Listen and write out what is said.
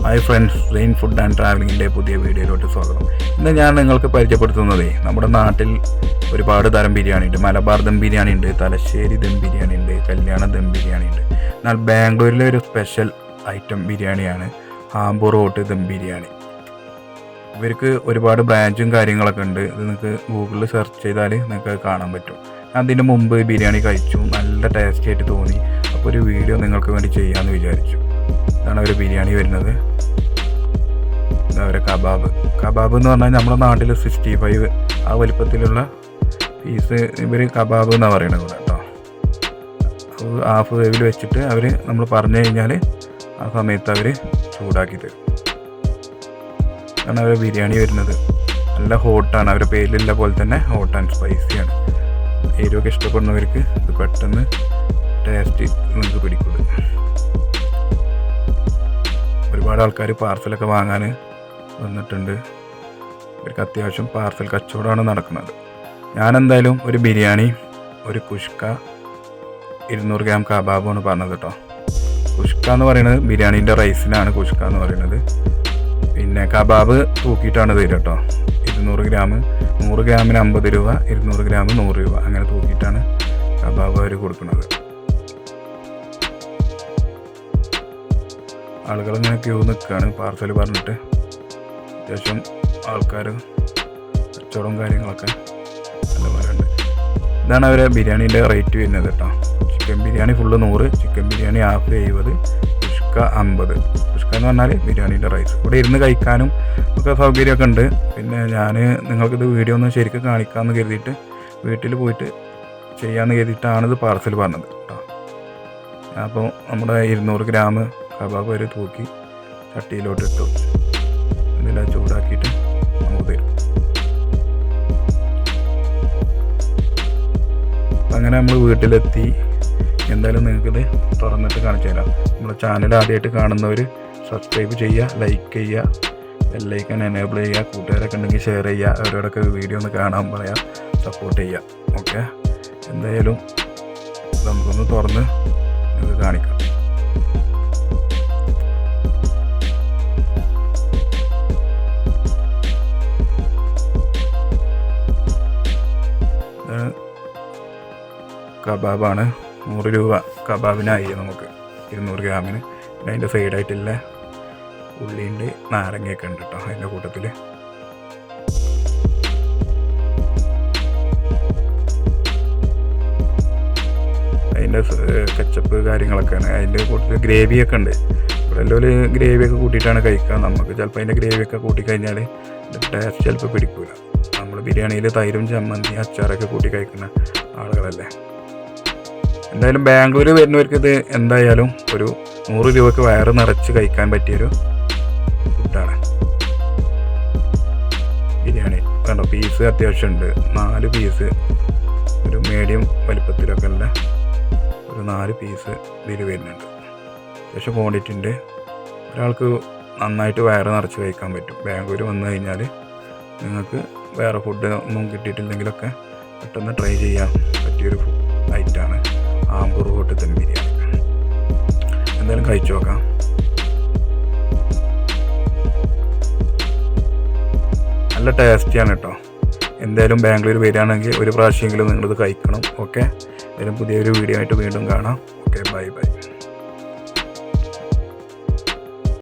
Hi friends, rain food and ട്രാവലിങ്ങിൻ്റെ പുതിയ വീഡിയോയിലോട്ട് സ്വാഗതം. ഇന്ന് ഞാൻ നിങ്ങൾക്ക് പരിചയപ്പെടുത്തുന്നത് നമ്മുടെ നാട്ടിൽ ഒരുപാട് തരം ബിരിയാണി ഉണ്ട്. മലബാർ ദം ബിരിയാണി ഉണ്ട്, തലശ്ശേരി ദം ബിരിയാണി ഉണ്ട്, കല്യാണ ദം ബിരിയാണി ഉണ്ട്. എന്നാൽ ബാംഗ്ലൂരിലെ ഒരു സ്പെഷ്യൽ ഐറ്റം ബിരിയാണിയാണ് ആമ്പൂർ ഹോട്ട് ദം ബിരിയാണി. ഇവർക്ക് ഒരുപാട് ബ്രാഞ്ചും കാര്യങ്ങളൊക്കെ ഉണ്ട്. ഇത് നിങ്ങൾക്ക് ഗൂഗിളിൽ സെർച്ച് ചെയ്താൽ നിങ്ങൾക്ക് കാണാൻ പറ്റും. ഞാൻ അതിന് മുമ്പ് ബിരിയാണി കഴിച്ചു, നല്ല ടേസ്റ്റി ആയിട്ട് തോന്നി. അപ്പോൾ ഒരു വീഡിയോ നിങ്ങൾക്ക് വേണ്ടി ചെയ്യാമെന്ന് വിചാരിച്ചു. ഇതാണ് ഒരു ബിരിയാണി വരുന്നത്. ഇതവരെ കബാബ് എന്ന് പറഞ്ഞാൽ നമ്മുടെ നാട്ടിൽ 65 ആ വലിപ്പത്തിലുള്ള പീസ് ഇവർ കബാബ് എന്നാണ് പറയുന്നത് ഇവിടെ കേട്ടോ. ഹാഫ് വേവിൽ വെച്ചിട്ട് അവർ നമ്മൾ പറഞ്ഞു കഴിഞ്ഞാൽ ആ സമയത്ത് അവർ ചൂടാക്കി തരും. ഇതാണ് അവരെ ബിരിയാണി വരുന്നത്. നല്ല ഹോട്ടാണ്, അവരുടെ പേരിലുള്ള പോലെ തന്നെ ഹോട്ട് ആൻഡ് സ്പൈസിയാണ്. എരിവൊക്കെ ഇഷ്ടപ്പെടുന്നവർക്ക് ഇത് പെട്ടെന്ന് ടേസ്റ്റ് നിങ്ങൾക്ക് പിടിക്കും. ഒരുപാട് ആൾക്കാർ പാർസലൊക്കെ വാങ്ങാൻ വന്നിട്ടുണ്ട്. ഇവർക്ക് അത്യാവശ്യം പാർസൽ കച്ചവടമാണ് നടക്കുന്നത്. ഞാനെന്തായാലും ഒരു ബിരിയാണി, ഒരു കുഷ്ക, 200 ഗ്രാം കബാബാണ് പറഞ്ഞത് കേട്ടോ. കുഷ്ക എന്ന് പറയുന്നത് ബിരിയാണീൻ്റെ റൈസിനാണ് കുഷ്ക എന്ന് പറയുന്നത്. പിന്നെ കബാബ് തൂക്കിയിട്ടാണ് തരിക കേട്ടോ. 200 ഗ്രാം 100 ഗ്രാമിന് 50 രൂപ, 200 ഗ്രാം 100 രൂപ, അങ്ങനെ തൂക്കിയിട്ടാണ് കബാബ് അവർ കൊടുക്കുന്നത്. ആളുകളിങ്ങനെ ക്യൂ നിൽക്കുകയാണ് പാർസൽ പറഞ്ഞിട്ട്. അത്യാവശ്യം ആൾക്കാർ കച്ചവടവും കാര്യങ്ങളൊക്കെ നല്ലപോലെ ഉണ്ട്. ഇതാണ് അവരെ ബിരിയാണീൻ്റെ റേറ്റ് വരുന്നത് കേട്ടോ. Chicken biryani full 100, chicken biryani half 70, കുഷ്ക 50. കുഷ്ക എന്ന് പറഞ്ഞാൽ ബിരിയാണീൻ്റെ റൈസ്. ഇവിടെ ഇരുന്ന് കഴിക്കാനും ഒക്കെ സൗകര്യമൊക്കെ ഉണ്ട്. പിന്നെ ഞാൻ നിങ്ങൾക്കിത് വീഡിയോ ഒന്ന് ശരിക്കും കാണിക്കാമെന്ന് കരുതിയിട്ട് വീട്ടിൽ പോയിട്ട് ചെയ്യാമെന്ന് കരുതിയിട്ടാണ് ഇത് പാർസൽ പറഞ്ഞത് കേട്ടോ. അപ്പോൾ നമ്മുടെ 200 ഗ്രാം കബാബ് വരെ തൂക്കി ചട്ടിയിലോട്ട് ഇട്ടു. ഇതിൽ ചൂടാക്കിയിട്ട് നമുക്ക് തരും. അങ്ങനെ നമ്മൾ വീട്ടിലെത്തി. എന്തായാലും നിങ്ങൾക്കിത് തുറന്നിട്ട് കാണിച്ചു തരാം. നമ്മുടെ ചാനൽ ആദ്യമായിട്ട് കാണുന്നവർ സബ്സ്ക്രൈബ് ചെയ്യുക, ലൈക്ക് ചെയ്യുക, ബെല്ലൈക്കൺ എനേബിൾ ചെയ്യുക, കൂട്ടുകാരൊക്കെ ഉണ്ടെങ്കിൽ ഷെയർ ചെയ്യുക, അവരോടൊക്കെ വീഡിയോ ഒന്ന് കാണാൻ പറയാം, സപ്പോർട്ട് ചെയ്യുക. ഓക്കെ, എന്തായാലും നമുക്കൊന്ന് തുറന്ന് നിങ്ങൾക്ക് കാണിക്കാം. കബാബാണ്, 100 രൂപ കബാബിനായി നമുക്ക് 200 ഗ്രാമിന്. പിന്നെ അതിൻ്റെ സൈഡായിട്ടുള്ള ഉള്ളിയുണ്ട്, നാരങ്ങയൊക്കെ ഉണ്ട് കേട്ടോ അതിൻ്റെ കൂട്ടത്തിൽ. അതിൻ്റെ കച്ചപ്പ് കാര്യങ്ങളൊക്കെയാണ്. അതിൻ്റെ കൂട്ടത്തിൽ ഗ്രേവിയൊക്കെ ഉണ്ട്. ഇവിടെ എല്ലാവരും ഗ്രേവിയൊക്കെ കൂട്ടിയിട്ടാണ് കഴിക്കുക. നമുക്ക് ചിലപ്പോൾ അതിൻ്റെ ഗ്രേവിയൊക്കെ കൂട്ടിക്കഴിഞ്ഞാൽ ടേസ്റ്റ് ചിലപ്പോൾ പിടിക്കില്ല. നമ്മൾ ബിരിയാണിയിൽ തൈരും ചമ്മന്തി അച്ചാറൊക്കെ കൂട്ടി കഴിക്കുന്ന ആളുകളല്ലേ. എന്തായാലും ബാംഗ്ലൂർ വരുന്നവർക്ക് ഇത് എന്തായാലും ഒരു 100 രൂപയ്ക്ക് വയറ് നിറച്ച് കഴിക്കാൻ പറ്റിയൊരു ഫുഡാണ് ബിരിയാണി. കണ്ടോ, പീസ് അത്യാവശ്യം ഉണ്ട്. 4 പീസ് ഒരു മീഡിയം വലിപ്പത്തിലൊക്കെ ഉള്ള ഒരു 4 പീസ് ഇതിൽ വരുന്നുണ്ട്. അത്യാവശ്യം ക്വാണ്ടിറ്റി ഉണ്ട്. ഒരാൾക്ക് നന്നായിട്ട് വയറ് നിറച്ച് കഴിക്കാൻ പറ്റും. ബാംഗ്ലൂർ വന്നു കഴിഞ്ഞാൽ നിങ്ങൾക്ക് വേറെ ഫുഡ് ഒന്നും കിട്ടിയിട്ടില്ലെങ്കിലൊക്കെ പെട്ടെന്ന് ട്രൈ ചെയ്യാൻ പറ്റിയൊരു ഐറ്റമാണ് ആമ്പൂർ ഹോട്ട് ദം ബിരിയാണി. എന്തായാലും കഴിച്ചു നോക്കാം. നല്ല ടേസ്റ്റിയാണ് കേട്ടോ. എന്തായാലും ബാംഗ്ലൂർ വരികയാണെങ്കിൽ ഒരു പ്രാവശ്യമെങ്കിലും നിങ്ങളിത് കഴിക്കണം. ഓക്കെ, എന്തായാലും പുതിയൊരു വീഡിയോ ആയിട്ട് വീണ്ടും കാണാം. Okay, bye bye.